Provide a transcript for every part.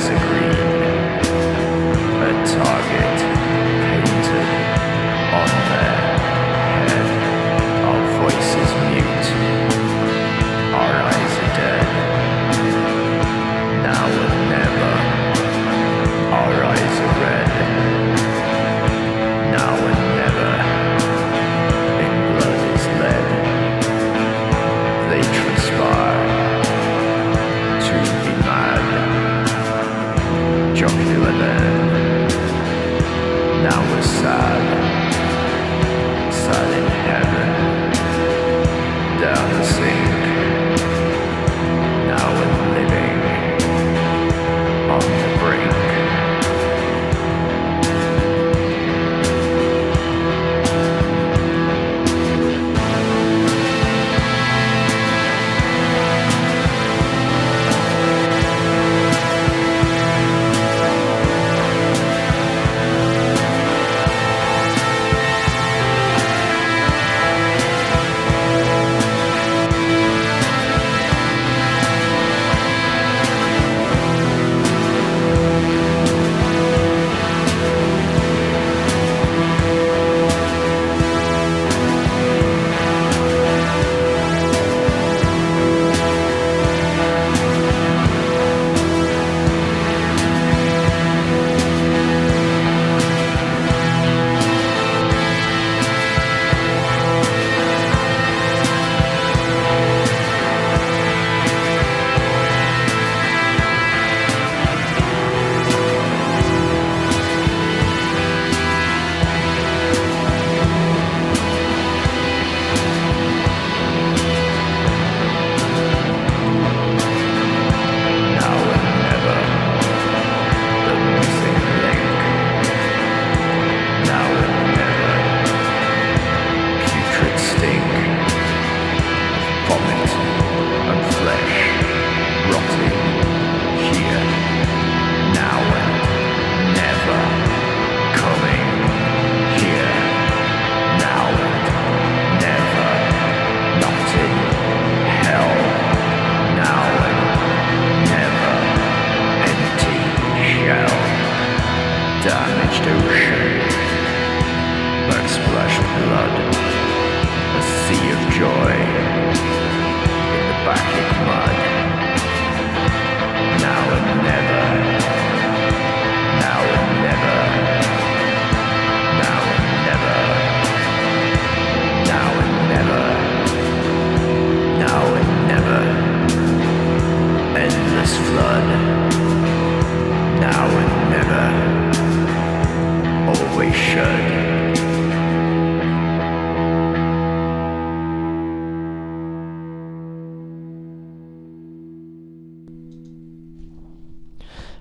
eyes are green, a target painted on their head. Our voices mute, our eyes are dead. Now and never, our eyes are red. Now and never, in blood is lead. They transpire to be mad. Jocular then, now we're sad. Sad in heaven, down the sink. Now we're living on the brink.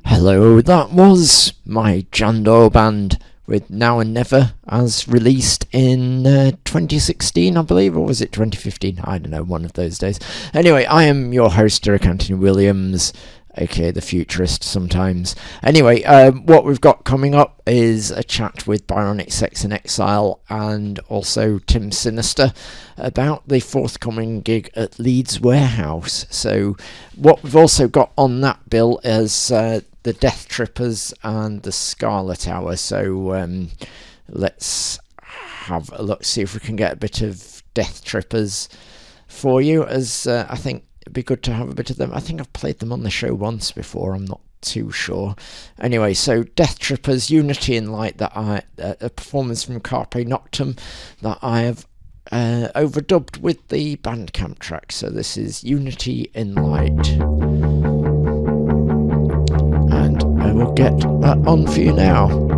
Hello, that was my John Doyle band with Now and Never, as released in 2016, I believe, or was it 2015? I don't know, one of those days. Anyway, I am your host, Derek Anthony Williams, aka the Futurist sometimes. Anyway, what we've got coming up is a chat with Byronic Sex Exile and also Tim Sinistr about the forthcoming gig at Leeds Warehouse. So what we've also got on that bill is the Deathrippers and the Scarlet Hour. So let's have a look, see if we can get a bit of Deathrippers for you, as I think it'd be good to have a bit of them. I think I've played them on the show once before, I'm not too sure. Anyway, so Deathrippers, Unity in Light, that a performance from Carpe Noctem that I have overdubbed with the Bandcamp track. So this is Unity in Light, and I will get that on for you now.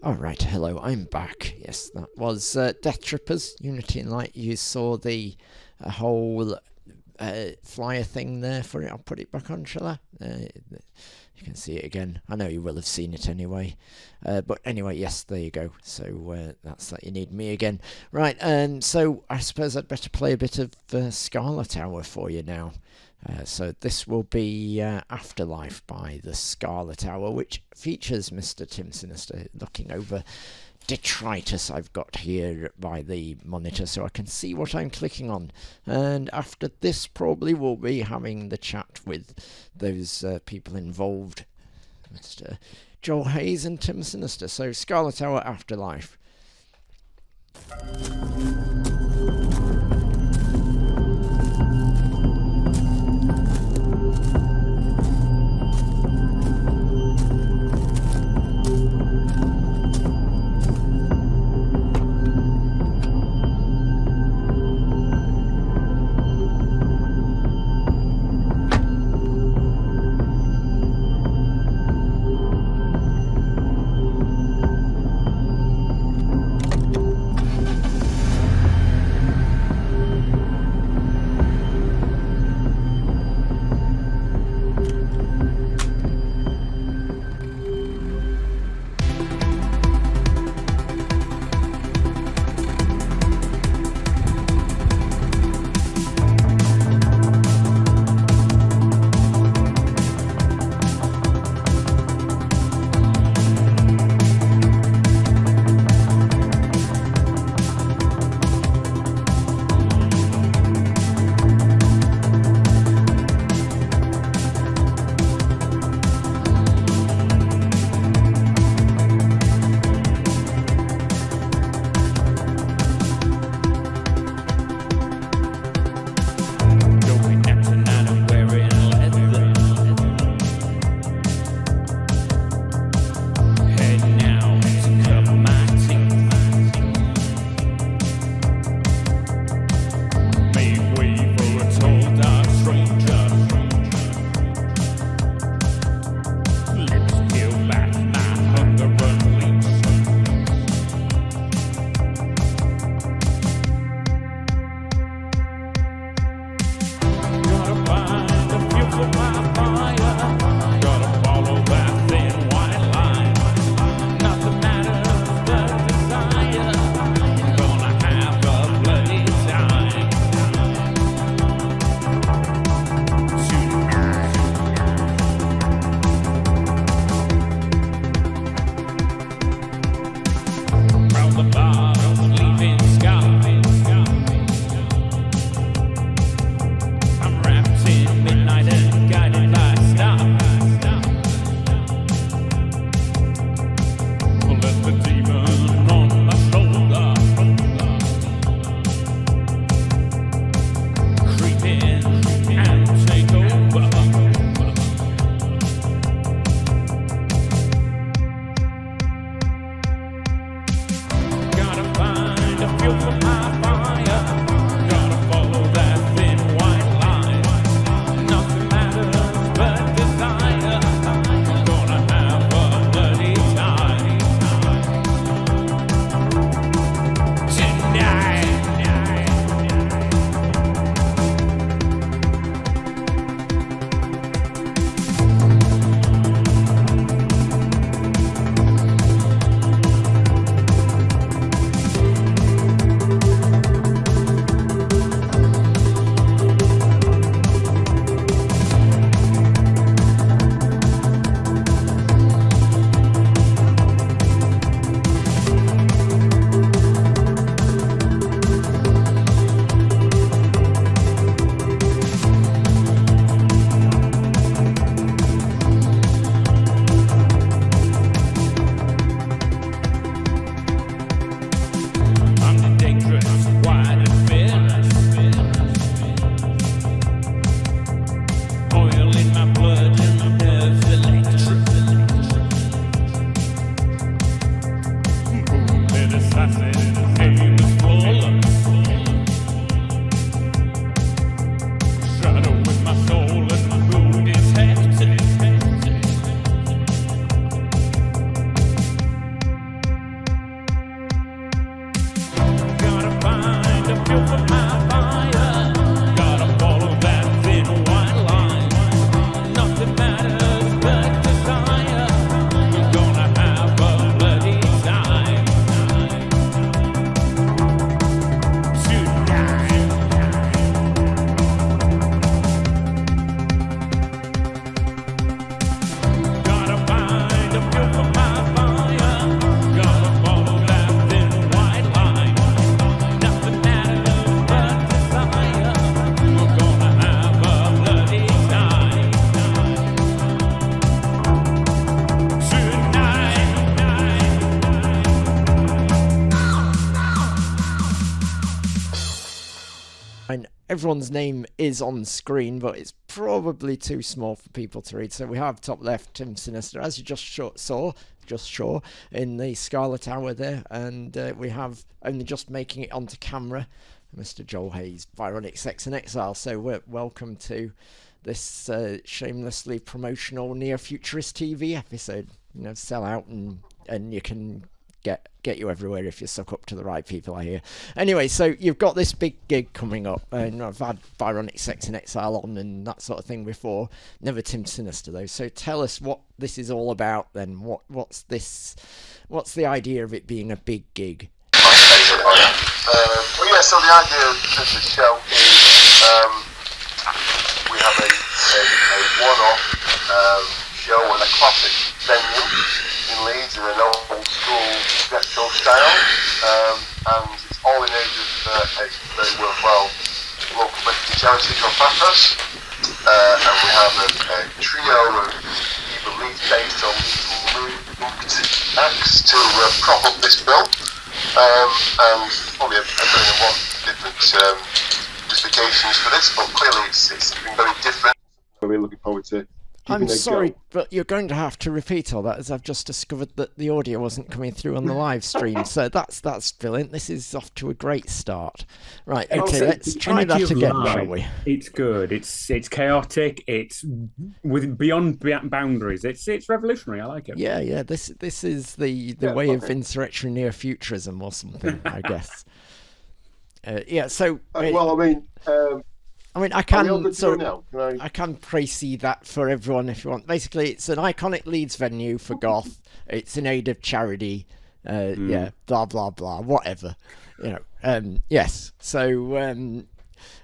Alright, hello, I'm back. Yes, that was Deathrippers, Unity and Light. You saw the whole flyer thing there for it. I'll put it back on, shall I? You can see it again. I know you will have seen it anyway. But anyway, yes, there you go. So that's that. You need me again. Right, so I suppose I'd better play a bit of Scarlet Hour for you now. So this will be Afterliife by the Scarlet Hour, which features Mr. Tim Sinistr looking over detritus I've got here by the monitor so I can see what I'm clicking on. And after this probably we'll be having the chat with those people involved, Mr. Joel Hayes and Tim Sinistr. So Scarlet Hour, Afterliife. Midnight and guided And everyone's name is on screen, but it's probably too small for people to read. So we have top left Tim Sinistr, as you just saw in the Scarlet Hour there, and we have only just making it onto camera, Mr. Joel Hayes, Byronic Sex Exile. So welcome to this shamelessly promotional near FuturisTV episode. Sell out and you can get you everywhere if you suck up to the right people, I hear. Anyway, so you've got this big gig coming up, and I've had Byronic Sex Exile on and that sort of thing before. Never Tim Sinistr though. So tell us what this is all about then. What's this? What's the idea of it being a big gig? So the idea of the show is we have a one-off show in a classic venue in Leeds in an old school retro style, and it's all in aid of a very worthwhile local British charity called Deathrippers, and we have a trio of either Leeds-based or Leeds-linked acts to prop up this bill, and probably a million and one different justifications for this, but clearly it's something very different. We're looking forward to. I'm sorry, but you're going to have to repeat all that, as I've just discovered that the audio wasn't coming through on the live stream. So that's brilliant. This is off to a great start. Right, okay, let's try that again, shall we? It's good. It's chaotic. It's beyond boundaries. It's revolutionary. I like it. Yeah. This is the way of insurrection near futurism or something, I guess. So I can précis that for everyone if you want. Basically, it's an iconic Leeds venue for goth. It's in aid of charity. Blah blah blah, whatever. Yes. So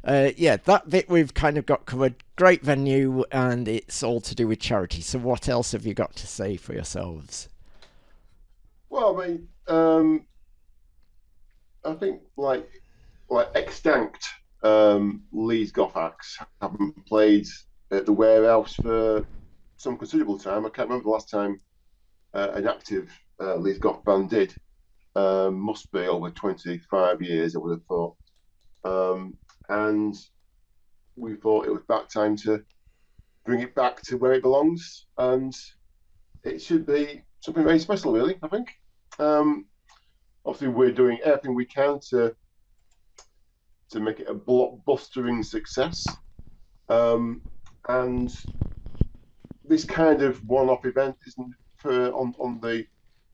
that bit we've kind of got covered. Great venue, and it's all to do with charity. So what else have you got to say for yourselves? Well, I think like extinct Leeds goth acts haven't played at the Warehouse for some considerable time. I can't remember the last time an active Leeds goth band did. Must be over 25 years, I would have thought. And we thought it was back time to bring it back to where it belongs, and it should be something very special, really, I think. Obviously, we're doing everything we can to make it a blockbustering success, and this kind of one-off event isn't on the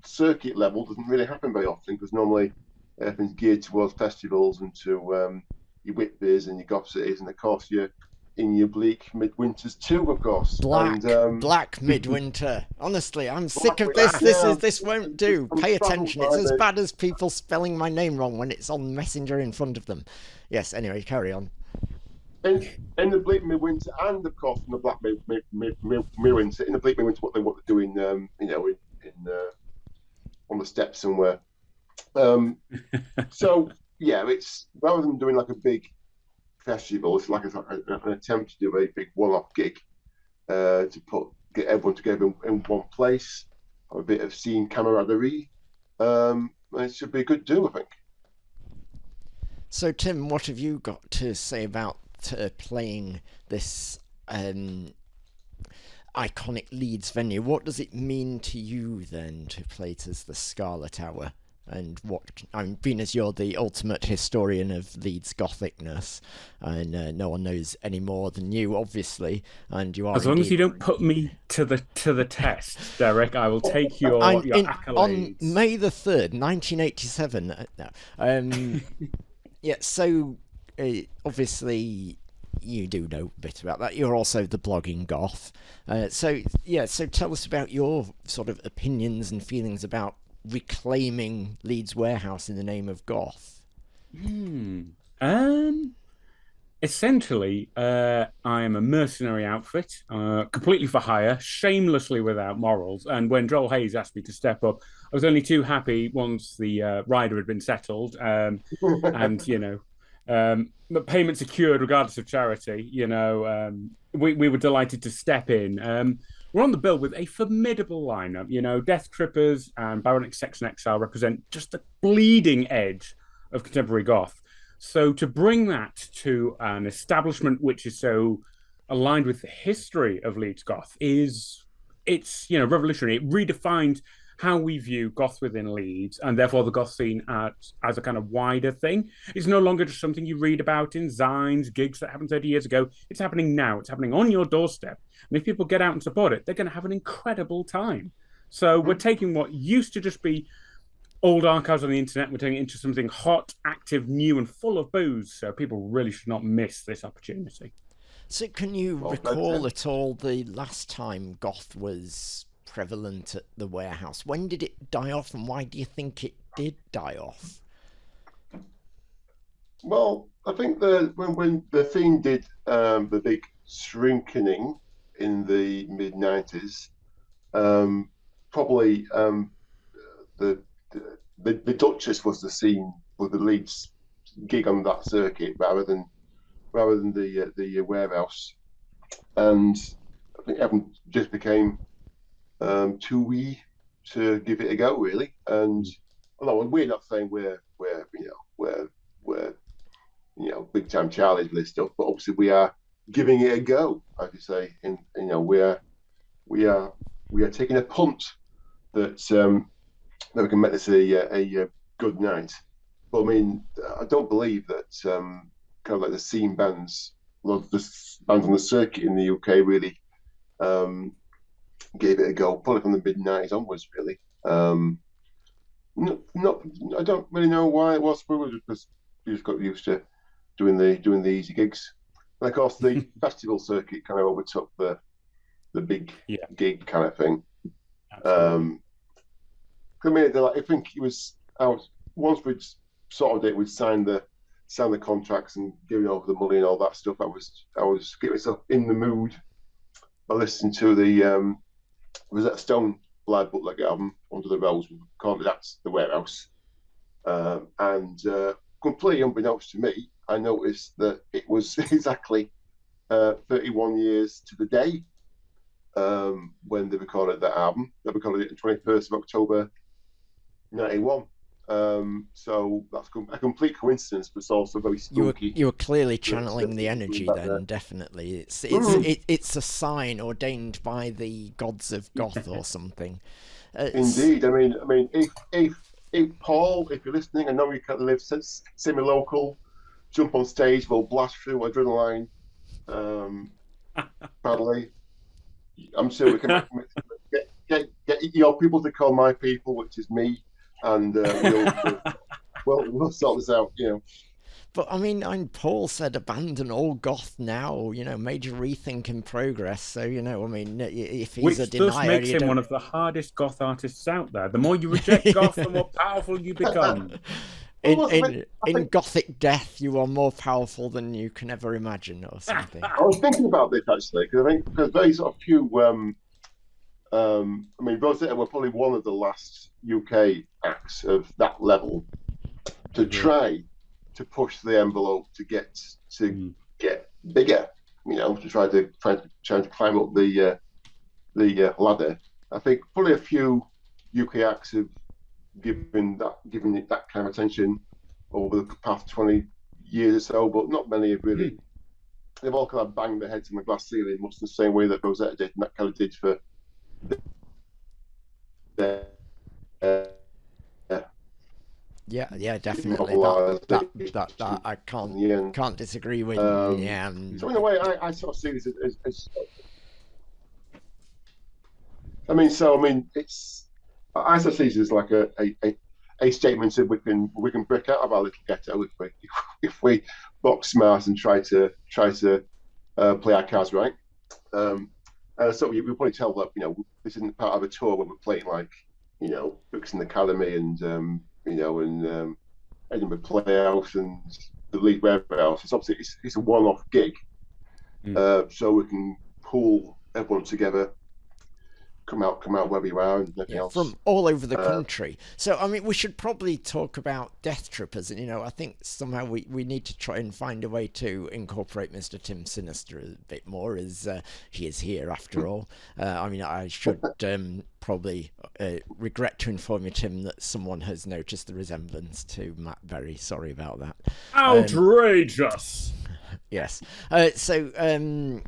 circuit level, doesn't really happen very often, because normally everything's geared towards festivals and to your Whitby's and your goth cities, and of course you're in your bleak midwinters too, of course. Black midwinter. Honestly, I'm sick of this. This won't do. Pay attention. It's as bad as people spelling my name wrong when it's on Messenger in front of them. Yes. Anyway, carry on. In the bleak midwinter, and of course in the black midwinter. In the bleak midwinter, what they're doing, on the steps somewhere. So yeah, it's rather than doing like a big festival, it's like an attempt to do a big one-off gig to get everyone together in one place, have a bit of scene camaraderie. It should be a good do, I think. So, Tim, what have you got to say about playing this iconic Leeds venue? What does it mean to you then to play it as the Scarlet Hour? And being as you're the ultimate historian of Leeds Gothicness, and no one knows any more than you, obviously, and you are. As long as you don't put me to the test, Derek, I will take your accolades. On May the 3rd, 1987. So obviously you do know a bit about that. You're also the blogging goth. So tell us about your sort of opinions and feelings about reclaiming Leeds Warehouse in the name of goth. Essentially, I am a mercenary outfit, completely for hire, shamelessly without morals. And when Joel Hayes asked me to step up, I was only too happy once the rider had been settled, and the payment secured regardless of charity. We were delighted to step in. We're on the bill with a formidable lineup. Deathrippers and Byronic Sex Exile represent just the bleeding edge of contemporary goth. So to bring that to an establishment which is so aligned with the history of Leeds Goth it's revolutionary. It redefined how we view goth within Leeds, and therefore the goth scene as a kind of wider thing. It's no longer just something you read about in zines, gigs that happened 30 years ago. It's happening now. It's happening on your doorstep. And if people get out and support it, they're going to have an incredible time. So we're taking what used to just be old archives on the internet, we're turning it into something hot, active, new, and full of booze. So people really should not miss this opportunity. So can you recall at all the last time goth was prevalent at the warehouse? When did it die off, and why do you think it did die off? Well, I think when the thing did the big shrinking in the mid-90s, probably the Duchess was the Leeds gig on that circuit rather than the warehouse, and I think everyone just became too wee to give it a go, really. And although we're not saying we're big time Charlies with this stuff, but obviously we are giving it a go, as you say. And we are taking a punt that we can make this a good night. But I mean, I don't believe that kind of like the scene bands, the bands on the circuit in the UK really gave it a go, probably from the mid-90s onwards, really. I don't really know why it was. Probably because we just got used to doing the easy gigs. And of course, the festival circuit kind of overtook the big gig kind of thing. I mean, I think it was out once we'd sorted it, we'd signed the contracts and giving over the money and all that stuff. I was getting myself in the mood by listening to the Rosetta Stone live bootleg album Under the Rose. Currently, that's the warehouse, and completely unbeknownst to me, I noticed that it was exactly 31 years to the day when they recorded that album. They recorded it on 21st of October 91. So that's a complete coincidence, but it's also very spooky. You were clearly channeling the energy then, definitely. It's a sign ordained by the gods of goth or something. Indeed. I mean, if Paul, if you're listening, I know you can't live semi-local, jump on stage, we'll blast through adrenaline badly. I'm sure we can get your people to call my people, which is me, and we'll sort this out, But I mean, Paul said abandon all goth now, major rethink in progress. So, I mean, if he's a denier... Which thus makes him one of the hardest goth artists out there. The more you reject goth, the more powerful you become. In gothic death, you are more powerful than you can ever imagine, or something. I was thinking about this, actually, because very sort of few... I mean, Rosetta were probably one of the last UK acts of that level to try to push the envelope to get bigger, to try to climb up the ladder. I think probably a few UK acts have given it that kind of attention over the past 20 years or so, but not many have really. They've all kind of banged their heads on the glass ceiling, much the same way that Rosetta did, and that kind of did for. Yeah, definitely. That I can't disagree with. So in a way, I sort of see this as I mean, it's I sort of see this as like a statement of we can break out of our little ghetto if we box smart and try to play our cards right. So you probably tell that this isn't part of a tour where we're playing like Brixton Academy and Edinburgh Playhouse and the Leeds Warehouse. It's obviously it's a one-off gig, so we can pull everyone together come out wherever you are and everything else. From all over the country. So, I mean, we should probably talk about Deathrippers. And, I think somehow we need to try and find a way to incorporate Mr. Tim Sinistr a bit more, as he is here after all. I mean, I should probably regret to inform you, Tim, that someone has noticed the resemblance to Matt Berry. Sorry about that. Outrageous! Yes. Can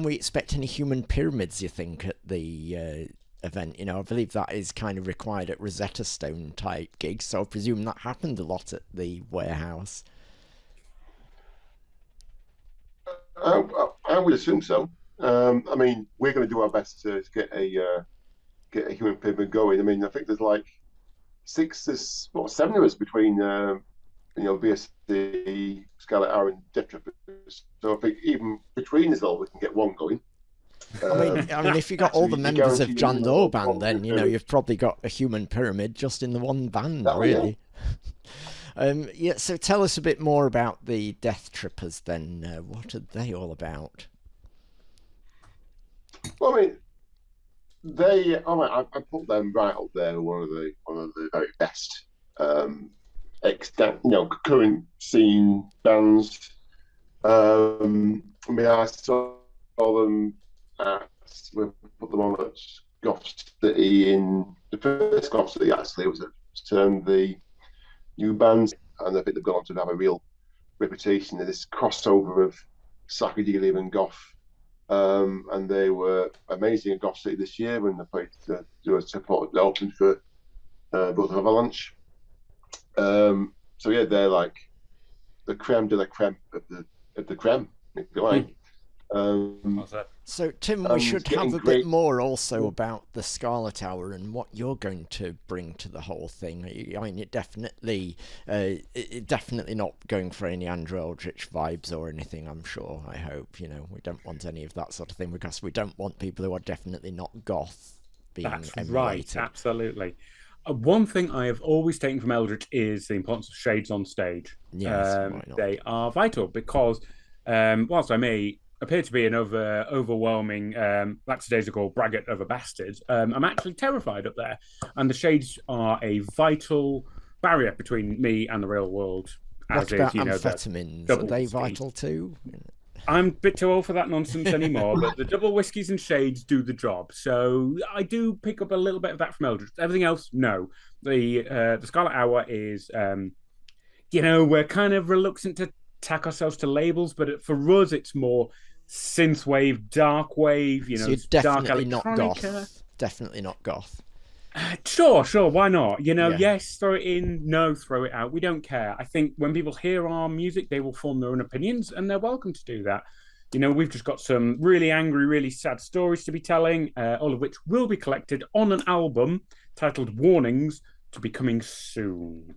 we expect any human pyramids, you think, at the event? I believe that is kind of required at Rosetta Stone type gigs, so I presume that happened a lot at the warehouse. I would assume so. I mean, we're going to do our best to get a human pyramid going. I mean, I think there's like 7 of us between BSC, Scarlet, and Deathrippers. So I think even between us all, we can get one going. I mean, if you got all the members of John Doyle band, then you've probably got a human pyramid just in the one band, really. So tell us a bit more about the Deathrippers then. What are they all about? Well, I mean, I put them right up there. One of the very best current scene bands. I mean, I saw them we put them on at Goth City in the first Goth City. Actually, it was the new bands, and I think they've gone on to have a real reputation of this crossover of psychedelia and goth. And they were amazing at Goth City this year when they played to do a support open for both Avalanche. So yeah, they're like the creme de la creme of the creme, if you like. So Tim, we should have a bit more also about the Scarlet Hour and what you're going to bring to the whole thing. I mean, it definitely not going for any Andrew Eldritch vibes or anything, I'm sure. I hope, we don't want any of that sort of thing, because we don't want people who are definitely not goth being emulated. Right, absolutely. One thing I have always taken from Eldritch is the importance of shades on stage. Yes, they are vital because whilst I may appear to be an overwhelming lackadaisical braggart of a bastard, I'm actually terrified up there, and the shades are a vital barrier between me and the real world. What about amphetamines? Are they vital too? I'm a bit too old for that nonsense anymore, but the double whiskies and shades do the job. So I do pick up a little bit of that from Eldritch. Everything else, no. The Scarlet Hour is, we're kind of reluctant to tack ourselves to labels, but for us, it's more synthwave, dark wave. So you're definitely not goth. Definitely not goth. Sure, why not? Yes, throw it in, no, throw it out. We don't care. I think when people hear our music, they will form their own opinions, and they're welcome to do that. We've just got some really angry, really sad stories to be telling, all of which will be collected on an album titled Warnings, to be coming soon.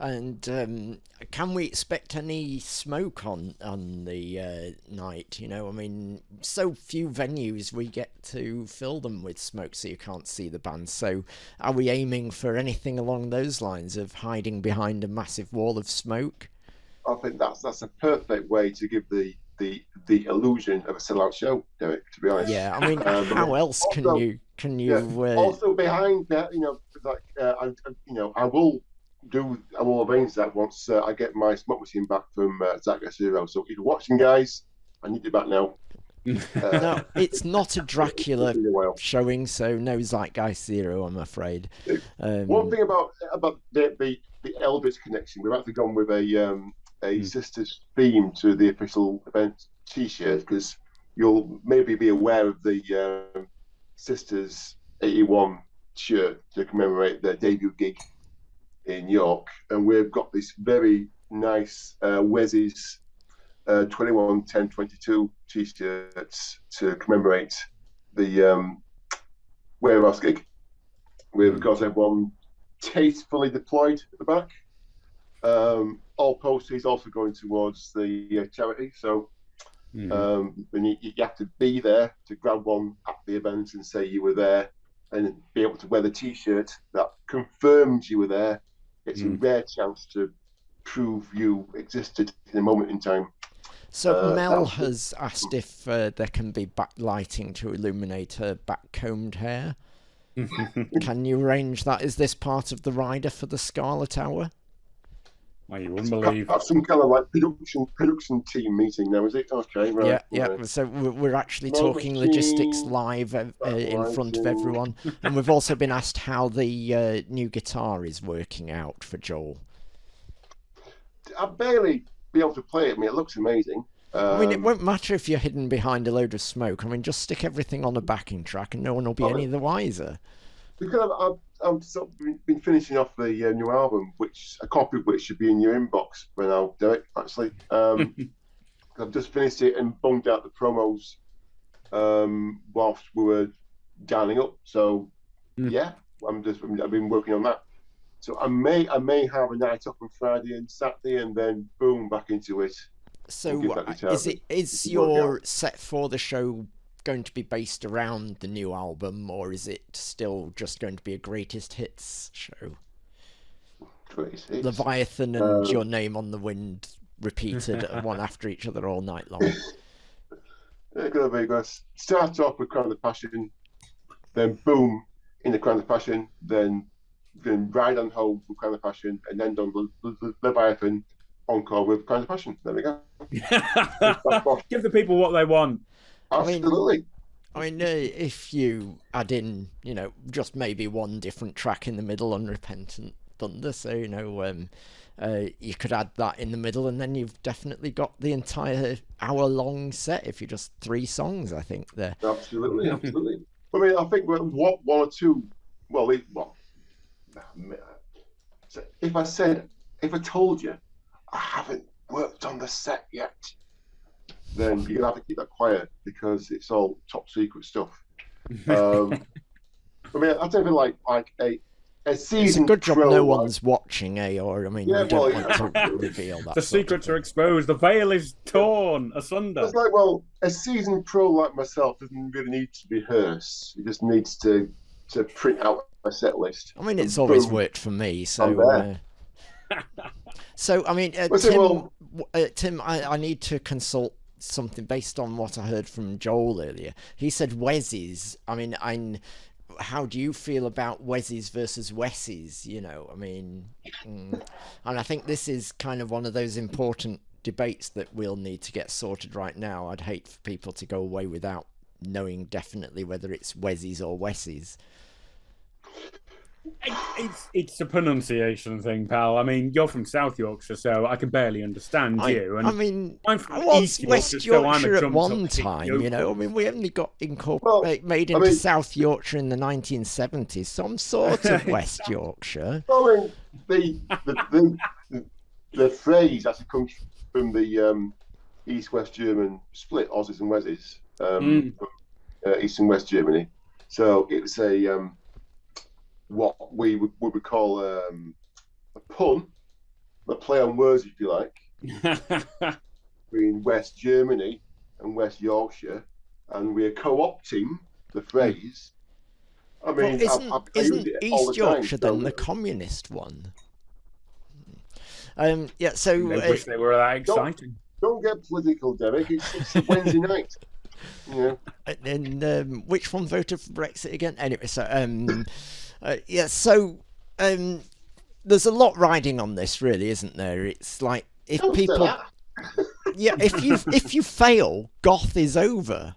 And can we expect any smoke on the night? I mean, so few venues we get to fill them with smoke, so you can't see the band. So are we aiming for anything along those lines of hiding behind a massive wall of smoke? I think that's a perfect way to give the illusion of a sellout show, Derek, to be honest. Yeah, I mean, how else can you? Also behind that, I will arrange that once I get my smoke machine back from Zach Zero. So if you're watching, guys, I need it back now. No, it's not a Dracula showing, so no Zeitgeist Zero, I'm afraid. One thing about the Eldritch connection, we've actually gone with a Sisters theme to the official event T-shirt, because you'll maybe be aware of the Sisters 81 shirt to commemorate their debut gig in York, and we've got this very nice Wes's 21 10 22 t-shirts to commemorate the warehouse gig. We've got everyone tastefully deployed at the back. All proceeds also going towards the charity, so then you have to be there to grab one at the event and say you were there, and be able to wear the t-shirt that confirms you were there. It's a rare chance to prove you existed in a moment in time. So Mel That- has asked if there can be backlighting to illuminate her back-combed hair. Can you arrange that? Is this part of the rider for the Scarlet Hour? Well, you wouldn't believe. That's some kind of like production team meeting now, is it? Okay, right. Yeah. Right. So we're actually Smoke talking machine, logistics live in front of backlighting. everyone. And we've also been asked how the new guitar is working out for Joel. I'd barely be able to play it. I mean, it looks amazing. I mean, it won't matter if you're hidden behind a load of smoke. I mean, just stick everything on a backing track and no one will be any the wiser. Because I've sort of been finishing off the new album, which a copy of which should be in your inbox by now, Derek. Actually, I've just finished it and bunged out the promos whilst we were dialing up. So yeah, I've been working on that. So I may have a night off on Friday and Saturday, and then boom, back into it. So is your set for the show going to be based around the new album, or is it still just going to be a greatest hits show? Greatest hits. Leviathan and Your Name on the Wind repeated one after each other all night long. They're going to start off with Crown of Passion, then boom in the Crown of Passion, then ride on home with Crown of Passion, and then done Leviathan encore with Crown of Passion. There we go. Give the people what they want. Absolutely. I mean, if you add in, just maybe one different track in the middle, Unrepentant Thunder, so, you could add that in the middle, and then you've definitely got the entire hour-long set if you're just 3 songs, I think, there. Absolutely. I mean, I think one or two, so if I told you I haven't worked on the set yet, then you're going to have to keep that quiet because it's all top secret stuff. I mean, I don't feel like a season. It's a good job pro, no one's watching, Or, I mean, Yeah, you don't want to reveal that. The secrets are exposed. The veil is torn asunder. It's like, a seasoned pro like myself doesn't really need to rehearse. He just needs to print out a set list. I mean, it's always worked for me, so... So, I mean, Tim, I need to consult something based on what I heard from Joel earlier. He said Wes's. I mean, how do you feel about Wes's versus Wes's? I mean, and I think this is kind of one of those important debates that we'll need to get sorted right now. I'd hate for people to go away without knowing definitely whether it's Wes's or Wes's. It's a pronunciation thing, pal. I mean, you're from South Yorkshire, so I can barely understand you. And I mean, I'm from I was East West Yorkshire, so I'm a Yorkshire at jumped one up time, yokel. I mean, we only got made into South Yorkshire in the 1970s, so I'm sort of West Yorkshire. I mean, the phrase actually comes from the East-West German split, Aussies and Wesses, from East and West Germany. So it was what we would call a pun, a play on words, if you like, between West Germany and West Yorkshire, and we're co-opting the phrase. I mean, isn't East Yorkshire then the communist one? Yeah. So I wish they were that exciting. Don't get political, Derek. It's a Wednesday night. Yeah. And which one voted for Brexit again? Anyway, so yeah, so there's a lot riding on this, really, isn't there? It's like if if you fail, goth is over.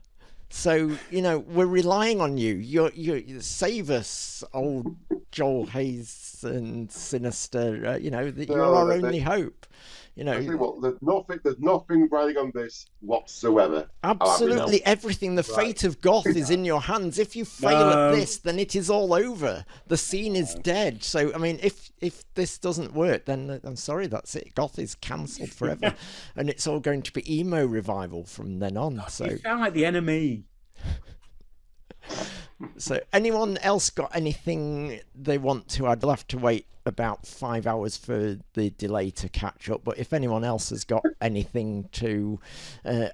So we're relying on you. You save us, old Joel Hayes and Sinistr. You're our only hope. There's nothing riding on this whatsoever. Absolutely everything. The fate of goth is in your hands. If you fail at this, then it is all over. The scene is dead. So I mean, if this doesn't work, then I'm sorry, that's it. Goth is cancelled forever, and it's all going to be emo revival from then on. So you sound like the enemy. So anyone else got anything they want to add? They'll have to wait about 5 hours for the delay to catch up, but if anyone else has got anything to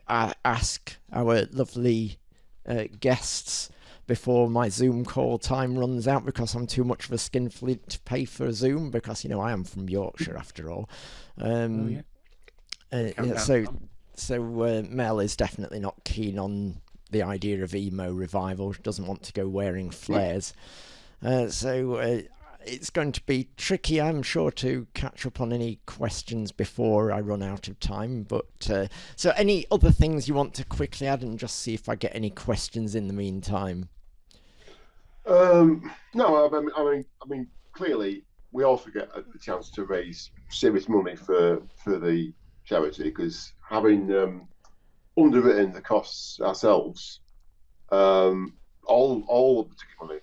ask our lovely guests before my Zoom call time runs out, because I'm too much of a skinflint to pay for Zoom, because I am from Yorkshire after all. So Mel is definitely not keen on the idea of emo revival. She doesn't want to go wearing flares. So it's going to be tricky, I'm sure, to catch up on any questions before I run out of time. But so any other things you want to quickly add, and just see if I get any questions in the meantime? No, I mean, clearly we also get a chance to raise serious money for the charity, because having underwritten the costs ourselves, all of the ticket money,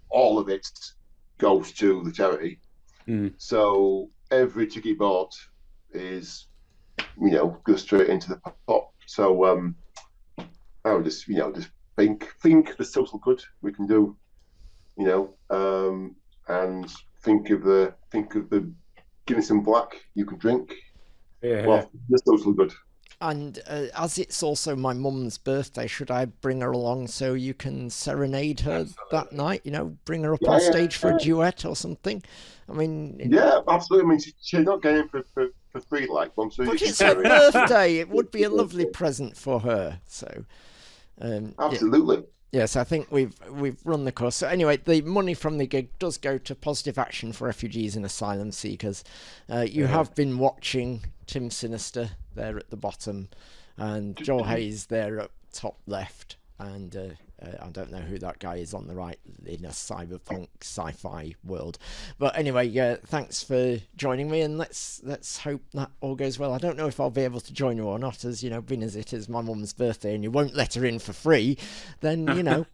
all of it goes to the charity. So every ticket bought is, goes straight into the pot. So I would just think the social good we can do, and think of the Guinness and Black you can drink. Yeah. Well, the social good. And as it's also my mum's birthday, should I bring her along so you can serenade her that night? Bring her up on stage for a duet or something. I mean, yeah, absolutely. I mean, she's not getting for free like one. So but it's her birthday. It would be a lovely present for her. So, absolutely. Yes, I think we've run the course. So anyway, the money from the gig does go to Positive Action for Refugees and Asylum Seekers. You have been watching Tim Sinistr there at the bottom, and Joel Hayes there at top left, and I don't know who that guy is on the right in a cyberpunk sci-fi world. But anyway, thanks for joining me, and let's hope that all goes well. I don't know if I'll be able to join you or not, as being as it is my mum's birthday and you won't let her in for free, then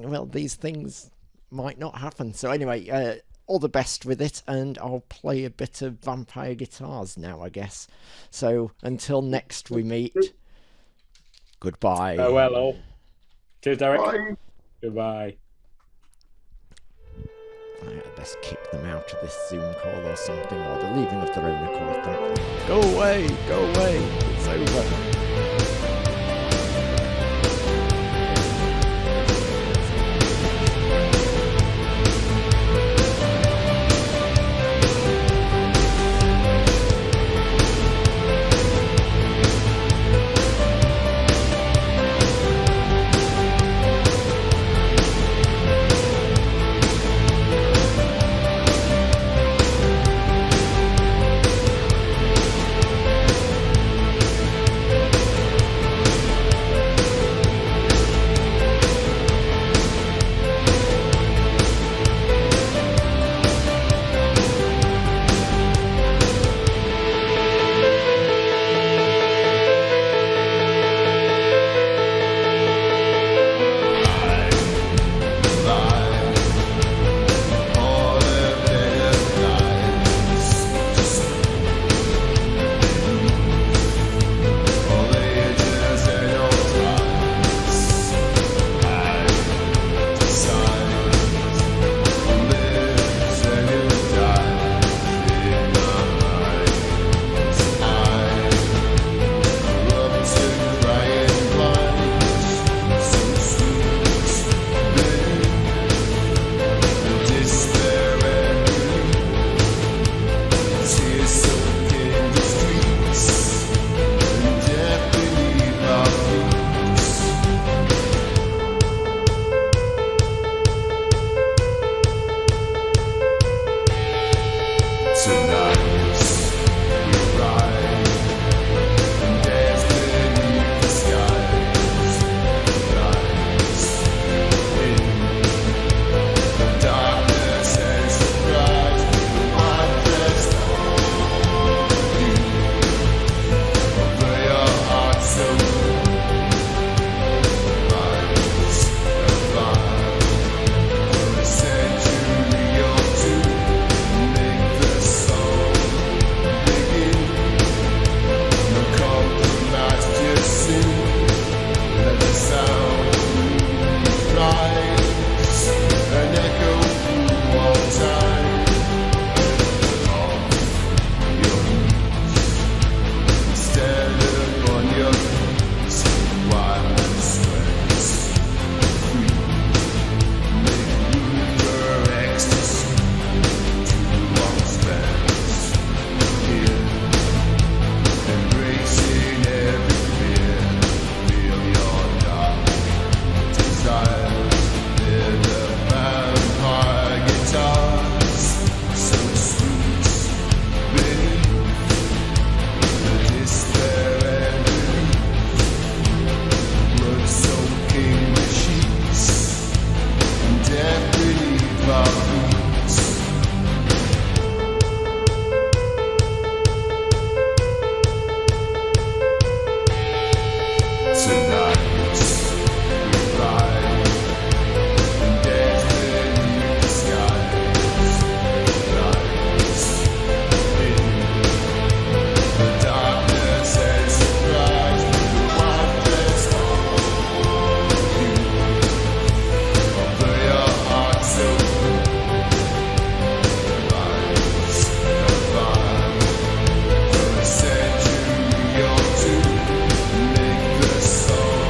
well, these things might not happen. So anyway, all the best with it, and I'll play a bit of Vampire Guitars now, I guess. So until next we meet, goodbye. Farewell all. Cheers, Derek. Bye. Goodbye. I'd best kick them out of this Zoom call or something, or they're leaving of their own accord. Go away, it's over. Send you your to make the soul.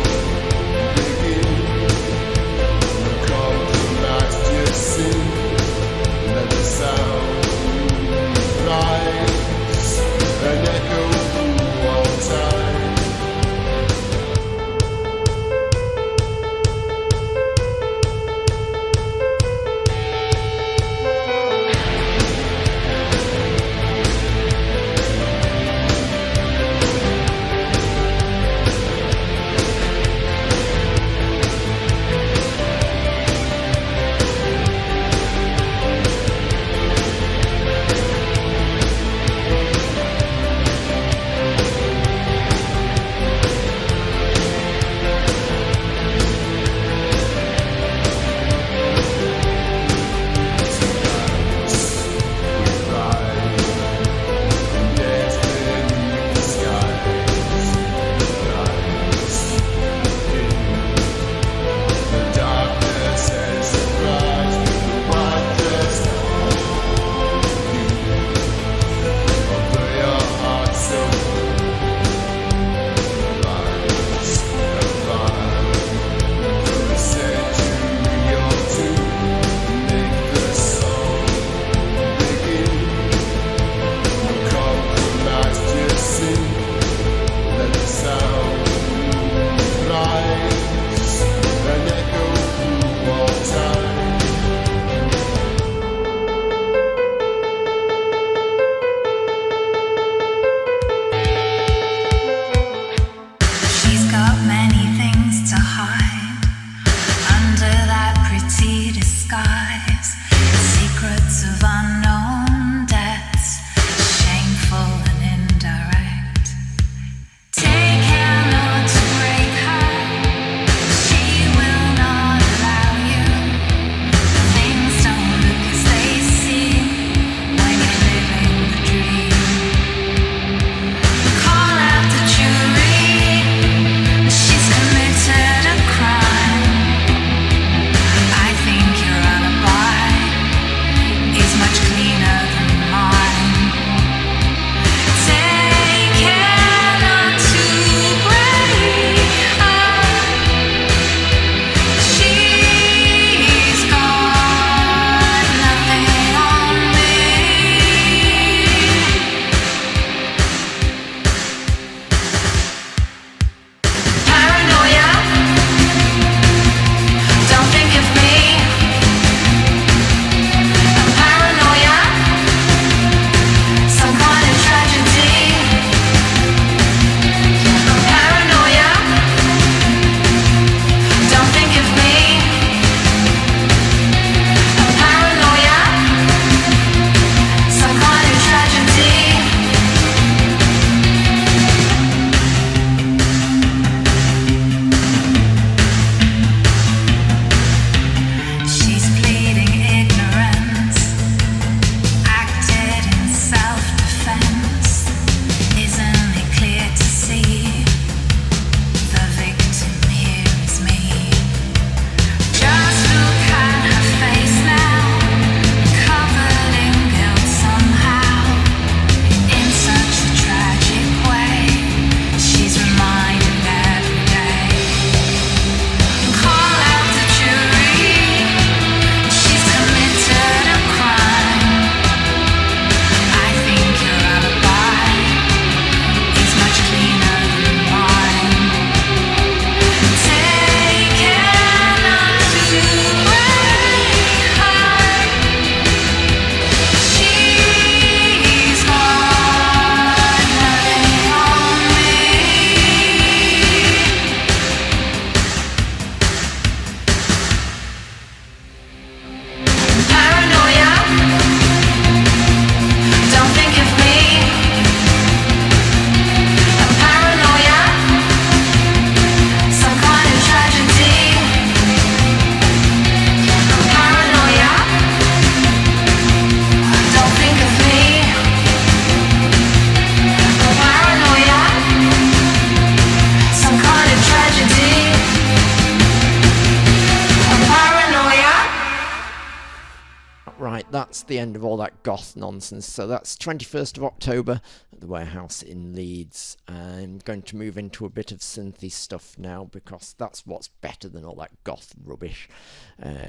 that's the end of all that goth nonsense. So that's 21st of October at the Warehouse in Leeds. I'm going to move into a bit of synthy stuff now, because that's what's better than all that goth rubbish.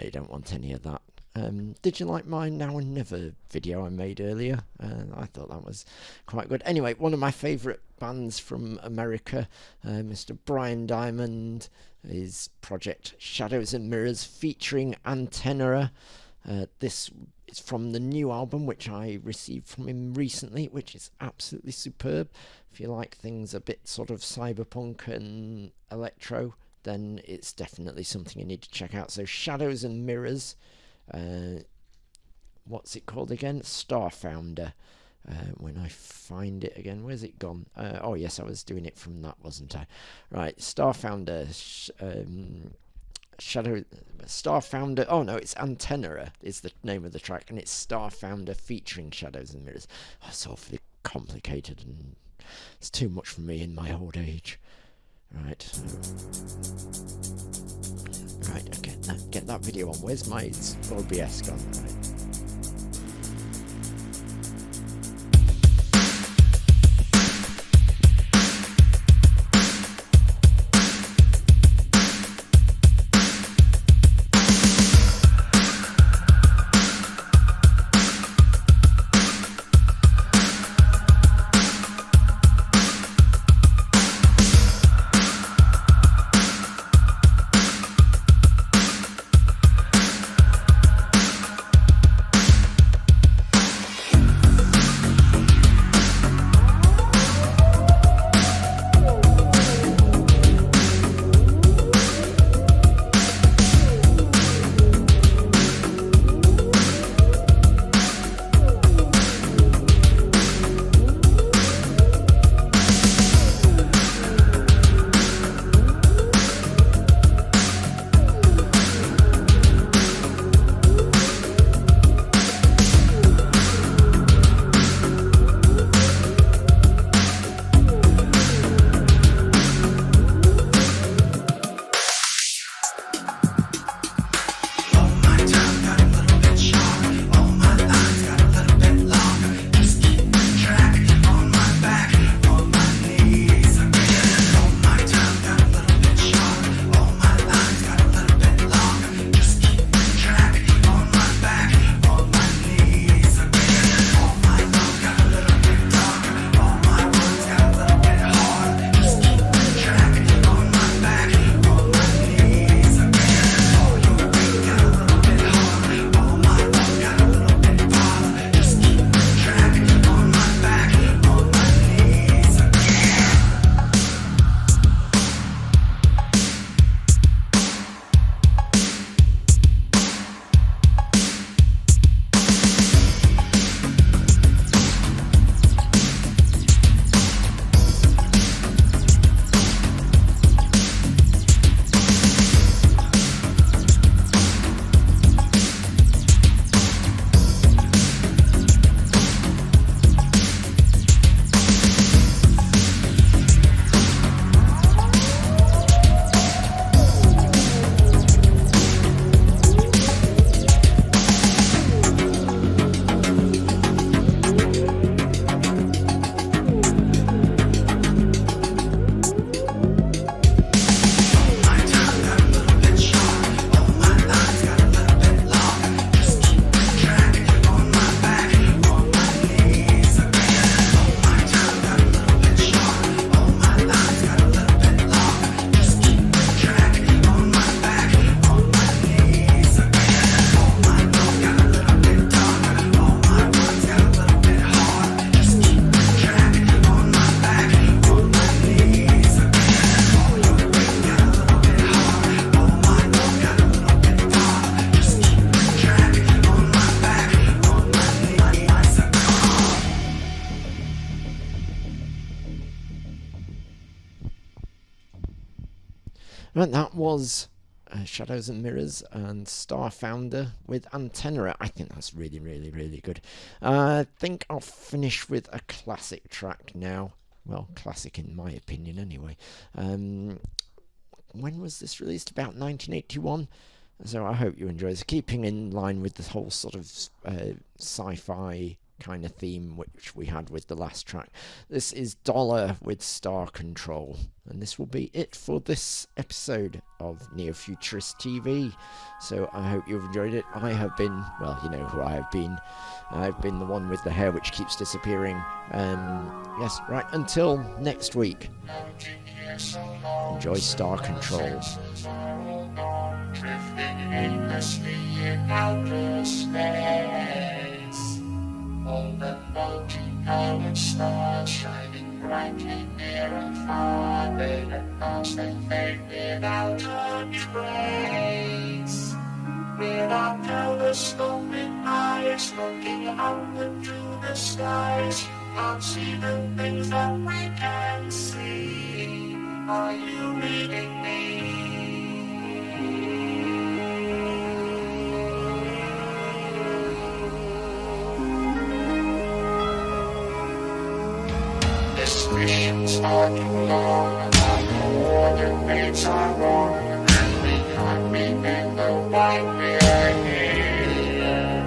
You don't want any of that. Did you like my Now and Never video I made earlier? I thought that was quite good. Anyway, one of my favourite bands from America, Mr. Brian Diamond, his project Shadows and Mirrors featuring Antenora. This is from the new album which I received from him recently, which is absolutely superb. If you like things a bit sort of cyberpunk and electro, then it's definitely something you need to check out. So Shadows and Mirrors, what's it called again? Starfounder. When I find it again, where's it gone? Oh yes, I was doing it from that, wasn't I? Right, Starfounder, Starfounder. Oh no, it's Antenora is the name of the track, and it's Starfounder featuring Shadows and Mirrors. Oh, it's awfully complicated, and it's too much for me in my old age. Right. Right, get that video on. Where's my OBS gone? Right. Right, that was Shadows and Mirrors and Starfounder with Antenora. I think that's really, really, really good. I think I'll finish with a classic track now. Well, classic in my opinion anyway. When was this released? About 1981. So I hope you enjoy this, keeping in line with the whole sort of sci-fi kind of theme which we had with the last track. This is Dollar with Star Control, and this will be it for this episode of Neo Futurist TV. So I hope you've enjoyed it. I have been, well, you know who I have been. I've been the one with the hair which keeps disappearing. Yes, right, until next week. Enjoy Star Control. Drifting aimlessly in outer space. All the multicolored stars shining brightly near and far. They advance and fade without a trace. With our telescoping eyes looking out into the skies, you can't see the things that we can see. Are you reading me? Missions are too long, and the coordinates are wrong, and we can't remember why we're here.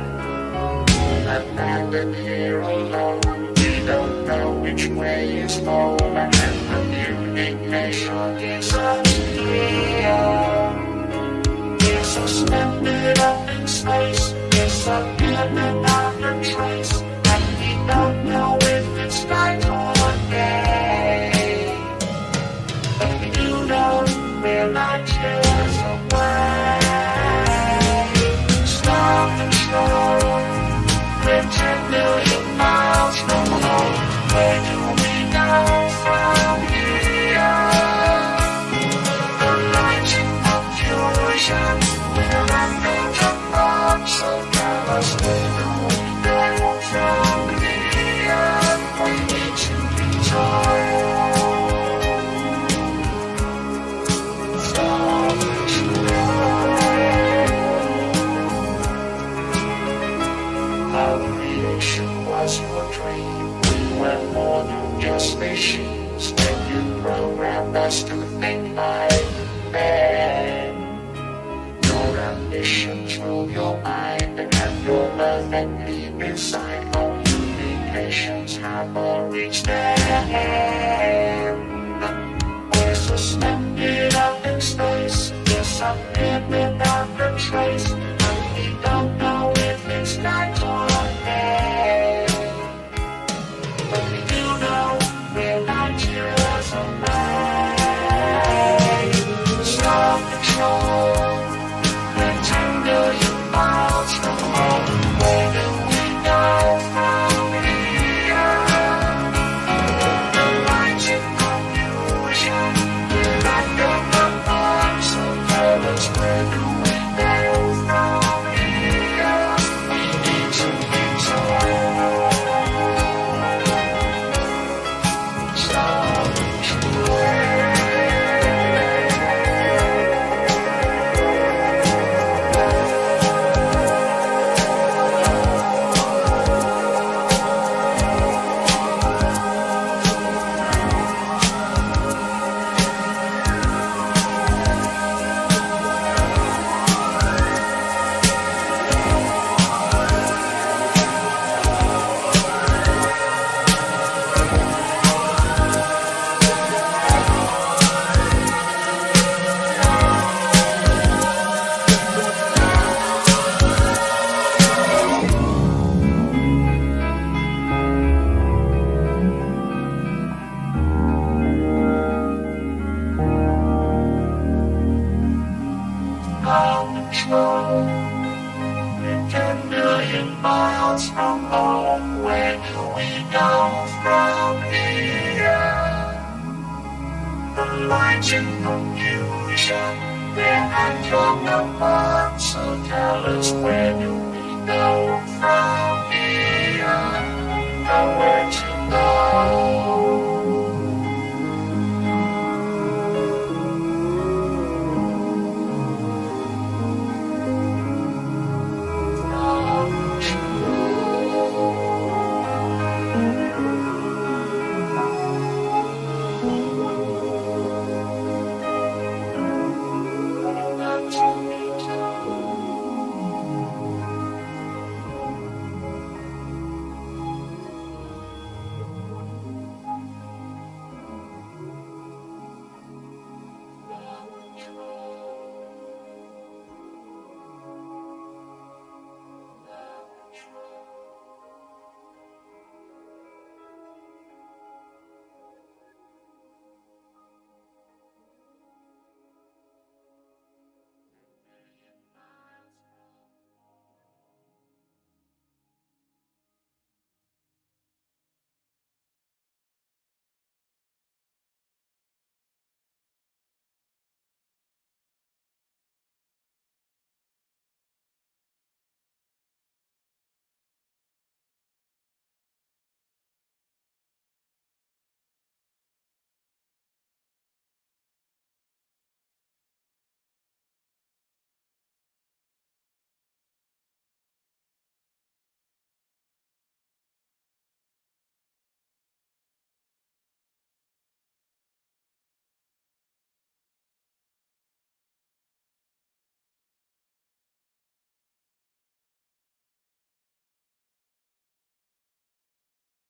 Abandoned here alone, we don't know which way is home, and communication is unclear. We're suspended up in space, disappeared without a trace, and we don't know if it's night or day. But we do know we're like years away. Star Control, we're 10 million miles from home. Where do we go from here? The light in confusion, we're under the bomb, so tell us where do we go from here? We need to be told. Star Control. Our creation was your dream. We were more than just machines. When you programmed us to think like men. Your ambitions rule your mind, and your perfectly inside communications have all reached their end. We're suspended up in space, disappeared without a trace, and we don't know if it's night or day. But we do know we're 9 years away. Star Control, we're 10 million miles from home. Where do we go from here? The lights in confusion, we're under the bomb, so tell us where do we go from here? We need to be told. Star Control. Control. We're 10 million miles from home. Where do we go from here? The lights in confusion, we're under the bomb, so tell us where do we go from here? Nowhere to go.